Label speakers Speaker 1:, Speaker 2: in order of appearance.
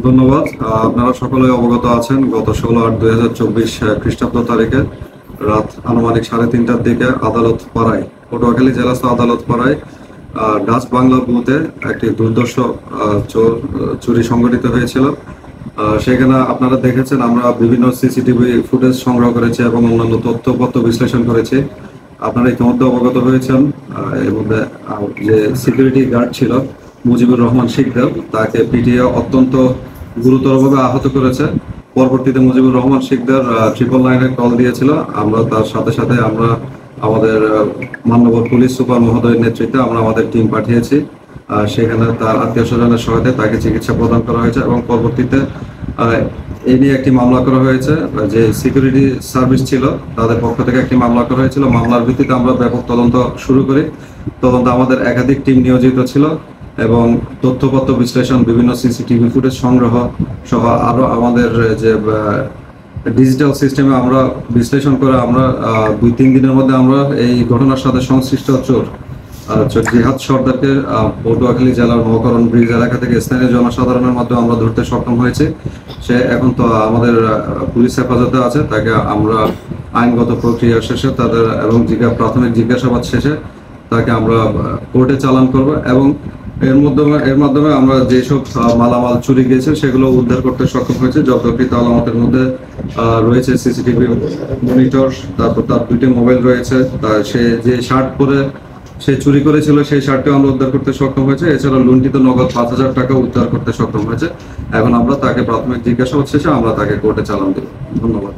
Speaker 1: ধন্যবাদ। আপনারা সকলে অবগত আছেন গত 16/8/2024 খ্রিস্টাব্দ তারিখে রাত আনুমানিক 3:30টার দিকে আদালত পাড়ায়, পটুয়াখালী জেলাস্থ আদালত পাড়ায় ডাচ বাংলা বুথে একটি দুর্ধর্ষ চুরি সংঘটিত হয়েছিল। সেখানে আপনারা দেখেছেন, আমরা বিভিন্ন সিসিটিভি ফুটেজ সংগ্রহ করেছি এবং অন্যান্য তথ্যপত্র বিশ্লেষণ করেছি। আপনারা ইতিমধ্যে অবগত হয়েছেন। এর মধ্যে যে সিকিউরিটি গার্ড ছিল মুজিবুর রহমান শিকদার, তাকে পিটিয়ে অত্যন্ত গুরুতরভাবে আহত করেছে। পরবর্তীতে মুজিবুর রহমান শিকদার 999-এ কল দিয়েছিল। আমরা তার সাথে সাথে আমরা আমাদের মান্যবর পুলিশ সুপার মহোদয়ের নেতৃত্বে আমরা আমাদের টিম পাঠিয়েছি। সেখানে তার আত্মীয় স্বজনের সহায়তায় তাকে চিকিৎসা প্রদান করা হয়েছে এবং পরবর্তীতে এই নিয়ে একটি মামলা করা হয়েছে। যে সিকিউরিটি সার্ভিস ছিল তাদের পক্ষ থেকে একটি মামলা করা হয়েছিল। মামলার ভিত্তিতে আমরা ব্যাপক তদন্ত শুরু করি। তদন্ত আমাদের একাধিক টিম নিয়োজিত ছিল এবং তথ্যপত্র বিশ্লেষণ, বিভিন্ন সিসিটিভি ফুটেজ সংগ্রহ সহ আরও আমাদের যে ডিজিটাল সিস্টেমে আমরা বিশ্লেষণ করে আমরা 2-3 দিনের মধ্যে আমরা এই ঘটনার সাথে সংশ্লিষ্ট চোর জিহাদ সর্দারকে পটুয়াখালী জেলার মহাকরণ ব্রিজ এলাকা থেকে স্থানীয় জনসাধারণের মাধ্যমে আমরা ধরতে সক্ষম হয়েছি। সে এখন তো আমাদের পুলিশ হেফাজতে আছে। তাকে আমরা আইনগত প্রক্রিয়া শেষে তাদের এবং প্রাথমিক জিজ্ঞাসাবাদ শেষে তাকে আমরা কোর্টে চালান করব এবং এর মাধ্যমে আমরা যেসব মালামাল চুরি গিয়েছে সেগুলো উদ্ধার করতে সক্ষম হয়েছে। জব্দকৃত আলামতের মধ্যে রয়েছে সিসিটিভি মনিটর, তারপর তার 2টি মোবাইল রয়েছে। সে যে শার্ট পরে সে চুরি করেছিল সেই শার্টটিও আমরা উদ্ধার করতে সক্ষম হয়েছে। এছাড়া লুণ্ঠিত নগদ 5,000 টাকা উদ্ধার করতে সক্ষম হয়েছে। এখন আমরা তাকে প্রাথমিক জিজ্ঞাসাবাদ শেষে আমরা তাকে কোর্টে চালান দেব। ধন্যবাদ।